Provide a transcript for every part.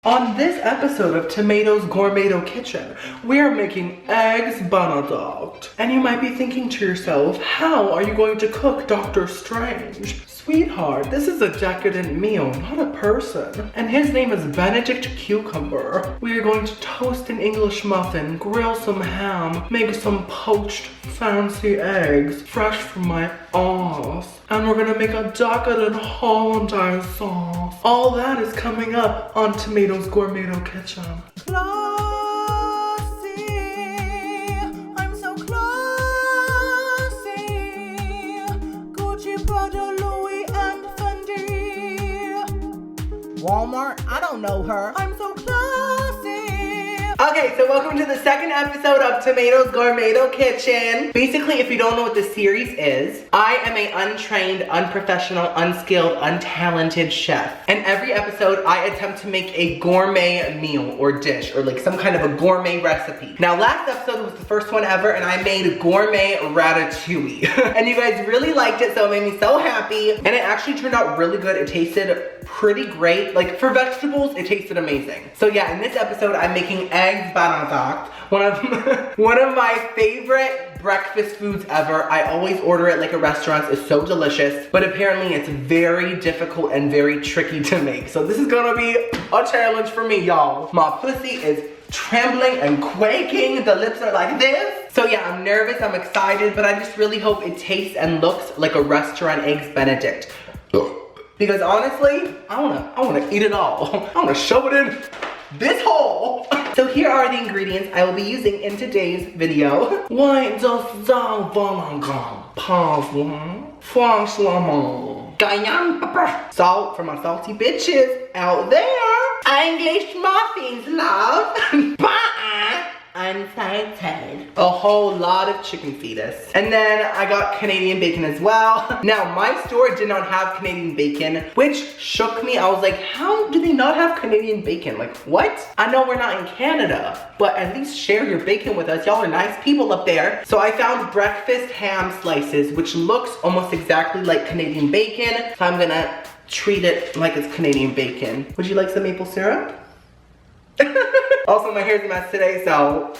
On this episode of Tomato's Gourmet Kitchen, we are making eggs Benedict. And you might be thinking to yourself, how are you going to cook Dr. Strange? Sweetheart, this is a decadent meal, not a person. And his name is Benedict Cucumber. We are going to toast an English muffin, grill some ham, make some poached fancy eggs, fresh from my ass. And we're gonna make a decadent hollandaise sauce. All that is coming up on Tomato's Gourmet Kitchen. Classy, I'm so classy. Gucci, Prada, Louis, and Fendi. Walmart, I don't know her. I'm so classy. Okay, so welcome to the second episode of Tomato's Gourmet Kitchen. Basically, if you don't know what this series is, I am an untrained, unprofessional, unskilled, untalented chef. And every episode, I attempt to make a gourmet meal or dish or like some kind of a gourmet recipe. Now, last episode was the first one ever and I made gourmet ratatouille. And you guys really liked it, so it made me so happy. And it actually turned out really good. It tasted pretty great. Like for vegetables, it tasted amazing. So yeah, in this episode, I'm making eggs Benedict, one of my favorite breakfast foods ever. I always order it like a restaurant. It's so delicious, but apparently it's very difficult and very tricky to make. So this is gonna be a challenge for me, y'all. My pussy is trembling and quaking. The lips are like this. So yeah, I'm nervous, I'm excited, but I just really hope it tastes and looks like a restaurant eggs Benedict. Because honestly, I wanna eat it all. I wanna shove it in this hole. So here are the ingredients I will be using in today's video. White does thou parsley, cayenne pepper, salt for my salty bitches out there. English muffins, love. Unsalted. A whole lot of chicken fetus. And then I got Canadian bacon as well. Now, my store did not have Canadian bacon, which shook me. I was like, how do they not have Canadian bacon? Like, what? I know we're not in Canada, but at least share your bacon with us. Y'all are nice people up there. So I found breakfast ham slices, which looks almost exactly like Canadian bacon. So I'm gonna treat it like it's Canadian bacon. Would you like some maple syrup? Also, my hair's a mess today, so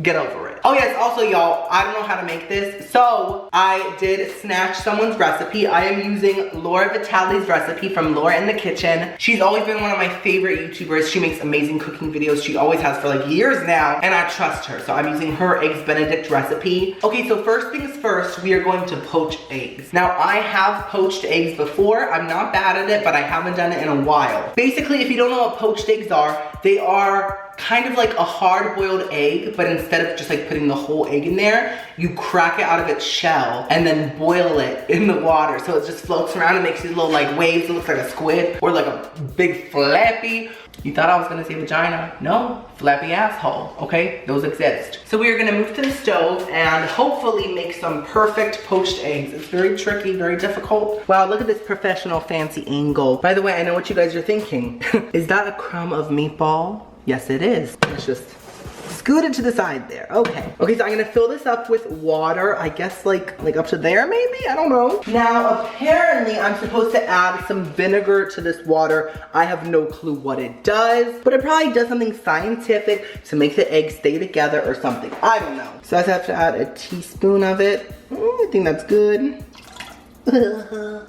get over it. Oh yes, also y'all, I don't know how to make this, so I did snatch someone's recipe. I am using Laura Vitale's recipe from Laura in the Kitchen. She's always been one of my favorite YouTubers. She makes amazing cooking videos. She always has for like years now, and I trust her. So I'm using her eggs Benedict recipe. Okay, so first things first, we are going to poach eggs. Now, I have poached eggs before. I'm not bad at it, but I haven't done it in a while. Basically, if you don't know what poached eggs are, they are kind of like a hard-boiled egg, but instead of just like putting the whole egg in there, you crack it out of its shell and then boil it in the water. So it just floats around and makes these little like waves. It looks like a squid or like a big flappy. You thought I was gonna say vagina? No, flappy asshole, okay? Those exist. So we are gonna move to the stove and hopefully make some perfect poached eggs. It's very tricky, very difficult. Wow, look at this professional fancy angle. By the way, I know what you guys are thinking. Is that a crumb of meatball? Yes, it is. Let's just scoot it to the side there. Okay. Okay, so I'm gonna fill this up with water. I guess like up to there maybe? I don't know. Now, apparently I'm supposed to add some vinegar to this water. I have no clue what it does, but it probably does something scientific to make the eggs stay together or something. I don't know. So I have to add a teaspoon of it. I think that's good.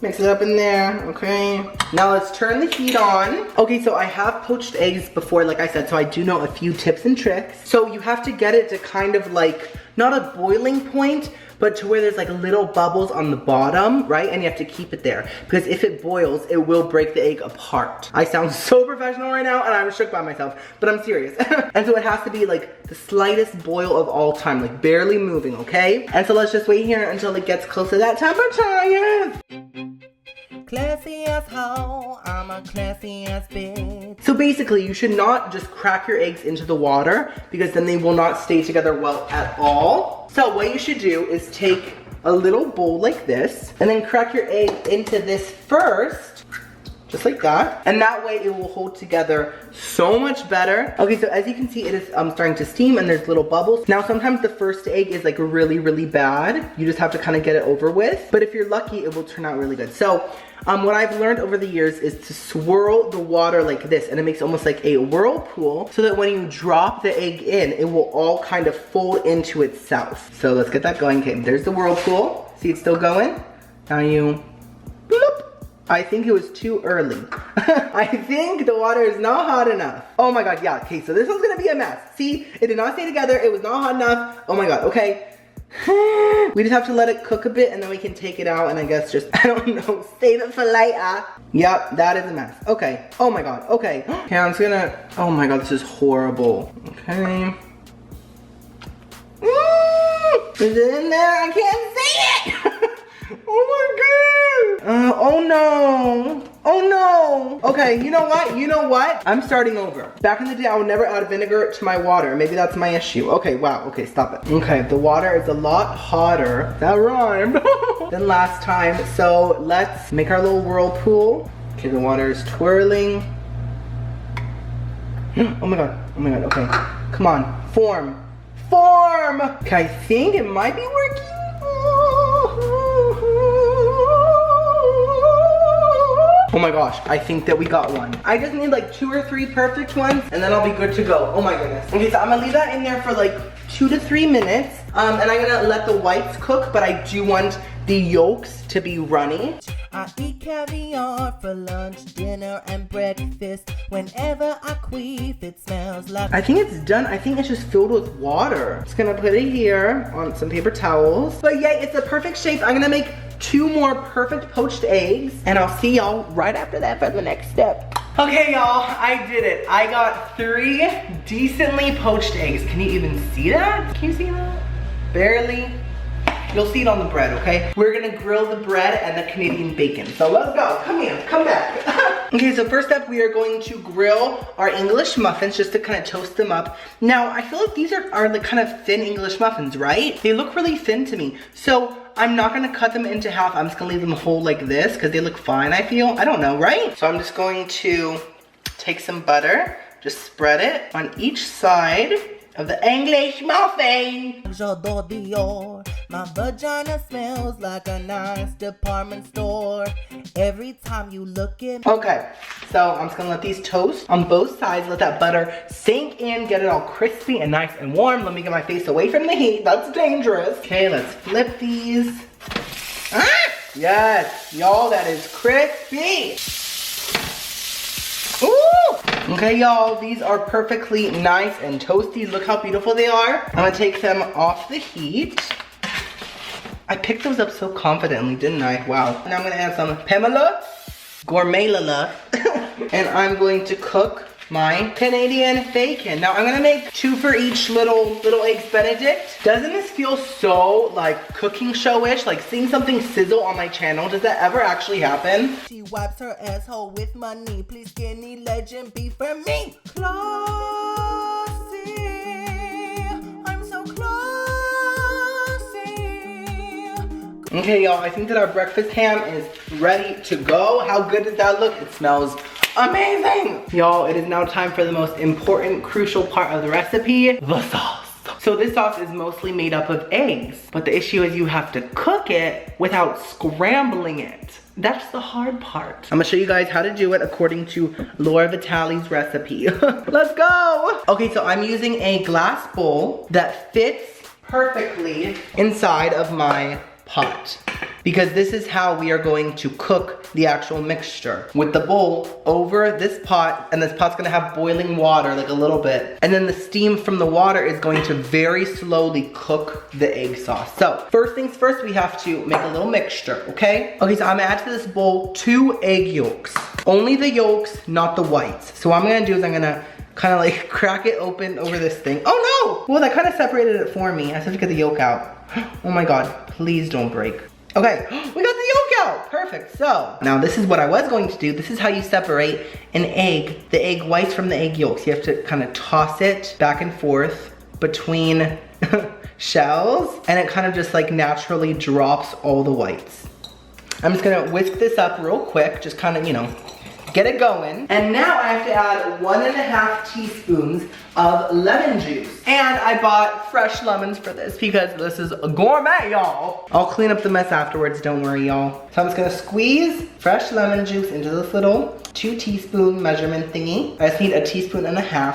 Mix it up in there, okay. Now let's turn the heat on. Okay, so I have poached eggs before, like I said, so I do know a few tips and tricks. So you have to get it to kind of like, not a boiling point, but to where there's like little bubbles on the bottom, right? And you have to keep it there because if it boils, it will break the egg apart. I sound so professional right now and I'm shook by myself, but I'm serious. And so it has to be like the slightest boil of all time, like barely moving, okay? And so let's just wait here until it gets close to that temperature, yes. Classy as hoe, I'm a classy ass bitch. So basically, you should not just crack your eggs into the water because then they will not stay together well at all. So what you should do is take a little bowl like this and then crack your egg into this first. just like that. And that way it will hold together so much better. Okay, so as you can see, it is starting to steam and there's little bubbles. Now, sometimes the first egg is like really, really bad. You just have to kind of get it over with. But if you're lucky, it will turn out really good. So what I've learned over the years is to swirl the water like this, and it makes almost like a whirlpool so that when you drop the egg in, it will all kind of fold into itself. So let's get that going. Okay, there's the whirlpool. See, it's still going. Now you, bloop. I think it was too early. I think the water is not hot enough. Oh my God, yeah, okay, so this one's gonna be a mess. See, it did not stay together, it was not hot enough. Oh my God, okay. We just have to let it cook a bit and then we can take it out and I guess just, I don't know, save it for later. Yep, that is a mess. Okay, oh my God, okay. Okay, I'm just gonna, oh my God, this is horrible. Okay. Is it in there? I can't see it! Oh my God! Oh no! Oh no! Okay, you know what? You know what? I'm starting over. Back in the day, I would never add vinegar to my water. Maybe that's my issue. Okay, wow. Okay, stop it. Okay, the water is a lot hotter. That rhymed. Than last time. So let's make our little whirlpool. Okay, the water is twirling. Oh my God. Oh my God. Okay. Come on. Form. Form! Okay, I think it might be working. Oh my gosh, I think that we got one. I just need like 2 or 3 perfect ones and then I'll be good to go. Oh my goodness. Okay, so I'm gonna leave that in there for like 2 to 3 minutes. And I'm gonna let the whites cook, but I do want the yolks to be runny. I eat caviar for lunch, dinner, and breakfast. Whenever I queef, it smells like... I think it's done. I think it's just filled with water. Just gonna put it here on some paper towels. But yay, it's a perfect shape. I'm gonna make 2 more perfect poached eggs. And I'll see y'all right after that for the next step. Okay, y'all, I did it. I got 3 decently poached eggs. Can you even see that? Can you see that? Barely. You'll see it on the bread, okay? We're gonna grill the bread and the Canadian bacon. So let's go, come here, come back. Okay, so first up, we are going to grill our English muffins just to kind of toast them up. Now, I feel like these are like kind of thin English muffins, right? They look really thin to me. So I'm not gonna cut them into half. I'm just gonna leave them whole like this because they look fine, I feel. I don't know, right? So I'm just going to take some butter, just spread it on each side of the English muffin. J'adore Dior. My vagina smells like a nice department store. Every time you look at me. Okay, so I'm just gonna let these toast on both sides. Let that butter sink in, get it all crispy and nice and warm. Let me get my face away from the heat. That's dangerous. Okay, let's flip these. Ah! Yes, y'all, that is crispy. Ooh! Okay, y'all, these are perfectly nice and toasty. Look how beautiful they are. I'm gonna take them off the heat. I picked those up so confidently, didn't I? Wow. Now I'm gonna add some Pamela, Gourmet Lala, and I'm going to cook my Canadian bacon. Now I'm gonna make 2 for each little eggs Benedict. Doesn't this feel so like cooking show-ish? Like seeing something sizzle on my channel? Does that ever actually happen? She wipes her asshole with money. Please skinny legend be for me. Classy. I'm so classy. Okay, y'all, I think that our breakfast ham is ready to go. How good does that look? It smells amazing. Y'all, it is now time for the most important, crucial part of the recipe, the sauce. So this sauce is mostly made up of eggs, but the issue is you have to cook it without scrambling it. That's the hard part. I'm gonna show you guys how to do it according to Laura Vitale's recipe. Let's go. Okay, so I'm using a glass bowl that fits perfectly inside of my pot, because this is how we are going to cook the actual mixture. With the bowl over this pot, and this pot's gonna have boiling water, like a little bit, and then the steam from the water is going to very slowly cook the egg sauce. So first things first, we have to make a little mixture, okay? Okay, so I'm gonna add to this bowl 2 egg yolks. Only the yolks, not the whites. So what I'm gonna do is I'm gonna kind of like crack it open over this thing. Oh no! Well, that kind of separated it for me. I just have to get the yolk out. Oh my God, please don't break. Okay, we got the yolk out. Perfect. So now this is what I was going to do. This is how you separate an egg, the egg whites from the egg yolks. You have to kind of toss it back and forth between shells, and it kind of just like naturally drops all the whites. I'm just gonna whisk this up real quick, just kind of, you know, get it going. And now I have to add 1.5 teaspoons of lemon juice. And I bought fresh lemons for this because this is a gourmet, y'all. I'll clean up the mess afterwards, don't worry, y'all. So I'm just gonna squeeze fresh lemon juice into this little 2 teaspoon measurement thingy. I just need 1.5 teaspoons,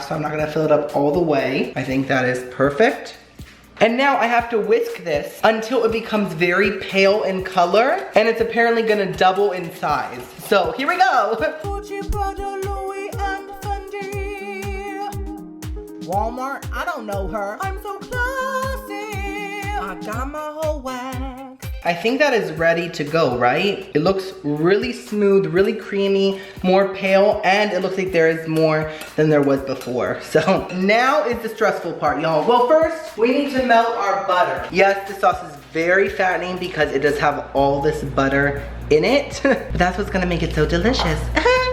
so I'm not gonna fill it up all the way. I think that is perfect. And now I have to whisk this until it becomes very pale in color, and it's apparently gonna double in size. So here we go. Walmart, I don't know her. I'm so classy. I got my whole wax. I think that is ready to go, right? It looks really smooth, really creamy, more pale, and it looks like there is more than there was before. So now is the stressful part, y'all. Well, first, we need to melt our butter. Yes, the sauce is very fattening because it does have all this butter in it. But that's what's gonna make it so delicious.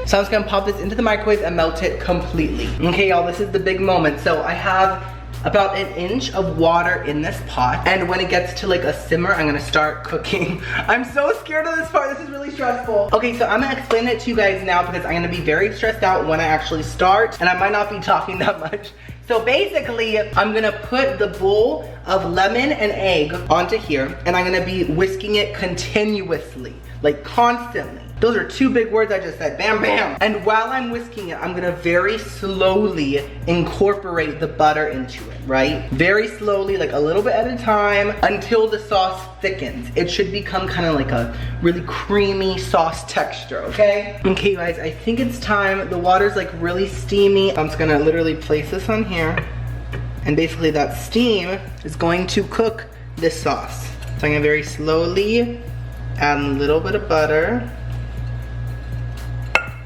So I'm just gonna pop this into the microwave and melt it completely. Okay, y'all, this is the big moment. So I have about 1 inch of water in this pot, and when it gets to like a simmer, I'm gonna start cooking. I'm so scared of this part. This is really stressful. Okay, so I'm gonna explain it to you guys now because I'm gonna be very stressed out when I actually start, and I might not be talking that much. So basically, I'm gonna put the bowl of lemon and egg onto here, and I'm gonna be whisking it continuously, like constantly. Those are 2 big words I just said, bam, bam. And while I'm whisking it, I'm gonna very slowly incorporate the butter into it, right? Very slowly, like a little bit at a time, until the sauce thickens. It should become kind of like a really creamy sauce texture, okay? Okay, guys, I think it's time. The water's like really steamy. I'm just gonna literally place this on here. And basically that steam is going to cook this sauce. So I'm gonna very slowly add a little bit of butter.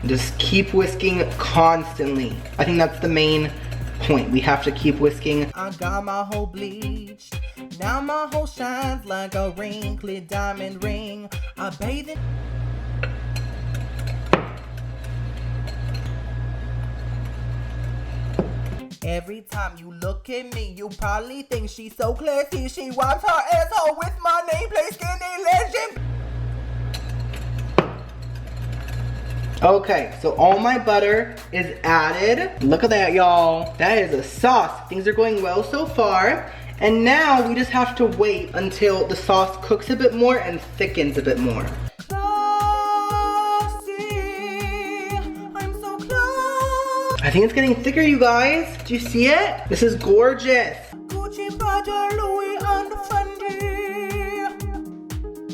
Just keep whisking constantly. I think that's the main point. We have to keep whisking. I got my whole bleached. Now my whole shines like a wrinkly diamond ring. I bathe in... Every time you look at me, you probably think she's so classy. She wipes her asshole with my nameplate, Skinny Legend. Okay, so all my butter is added. Look at that, y'all. That is a sauce. Things are going well so far. And now we just have to wait until the sauce cooks a bit more and thickens a bit more. I think it's getting thicker, you guys. Do you see it? This is gorgeous.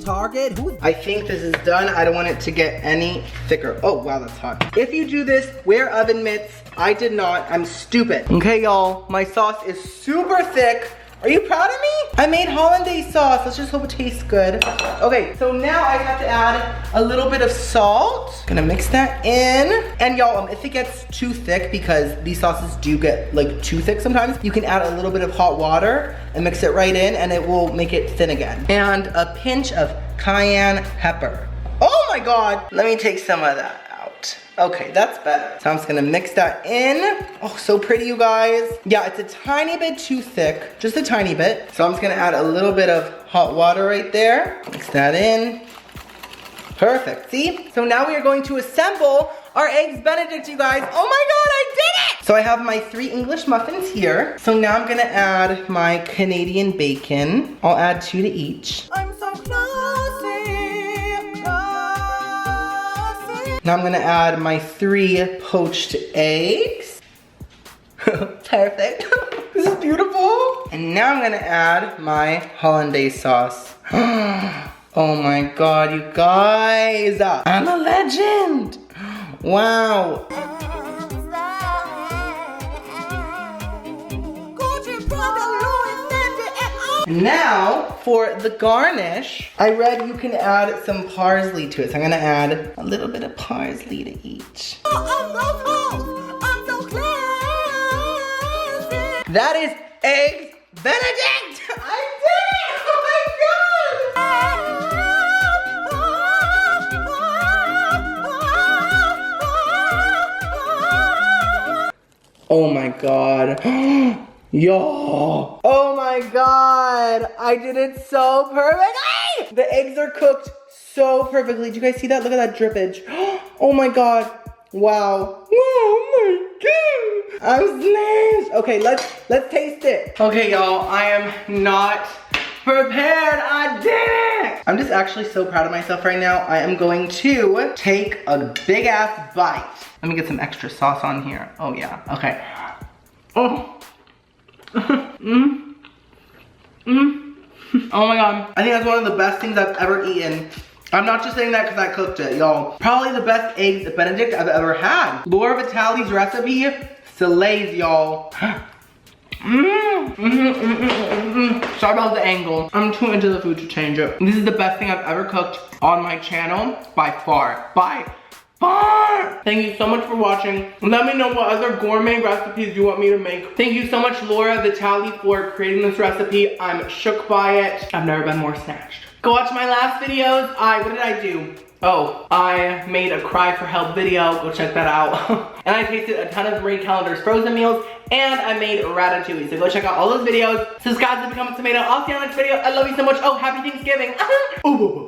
Target, I think this is done. I don't want it to get any thicker. Oh, wow, that's hot. If you do this, wear oven mitts. I did not. I'm stupid. Okay, y'all, my sauce is super thick. Are you proud of me? I made hollandaise sauce. Let's just hope it tastes good. Okay, so now I have to add a little bit of salt. Gonna mix that in. And y'all, if it gets too thick, because these sauces do get like too thick sometimes, you can add a little bit of hot water and mix it right in, and it will make it thin again. And a pinch of cayenne pepper. Oh my God. Let me take some of that. Okay, that's better. So I'm just gonna mix that in. Oh, so pretty, you guys. Yeah, it's a tiny bit too thick, just a tiny bit. So I'm just gonna add a little bit of hot water right there. Mix that in. Perfect, see? So now we are going to assemble our eggs Benedict, you guys. Oh my God, I did it! So I have my 3 English muffins here. So now I'm gonna add my Canadian bacon. I'll add 2 to each. I'm so classy. Now I'm gonna add my 3 poached eggs. Perfect. This is beautiful. And now I'm gonna add my hollandaise sauce. Oh my God, you guys. I'm a legend. Wow. Now, for the garnish, I read you can add some parsley to it. So I'm gonna add a little bit of parsley to each. That is eggs Benedict! I did it! Oh my God! Oh my God. Yo! Oh my God! I did it so perfectly! The eggs are cooked so perfectly. Do you guys see that? Look at that drippage. Oh my God. Wow. Oh my god. I'm smashed. Okay, let's taste it. Okay, y'all, I am not prepared. I did it. I'm just actually so proud of myself right now. I am going to take a big ass bite. Let me get some extra sauce on here. Oh yeah, okay. Oh. Oh my god. I think that's one of the best things I've ever eaten. I'm not just saying that because I cooked it, y'all. Probably the best eggs Benedict I've ever had. Laura Vitale's recipe slays, y'all. Sorry about the angle. I'm too into the food to change it. This is the best thing I've ever cooked on my channel by far. By far. Thank you so much for watching. Let me know what other gourmet recipes you want me to make. Thank you so much, Laura Vitale, for creating this recipe. I'm shook by it. I've never been more snatched. Go watch my last videos. What did I do? Oh, I made a cry for help video. Go check that out. And I tasted a ton of Marie Callender's frozen meals. And I made ratatouille. So go check out all those videos. Subscribe to become a tomato. I'll see you on the next video. I love you so much. Oh, happy Thanksgiving.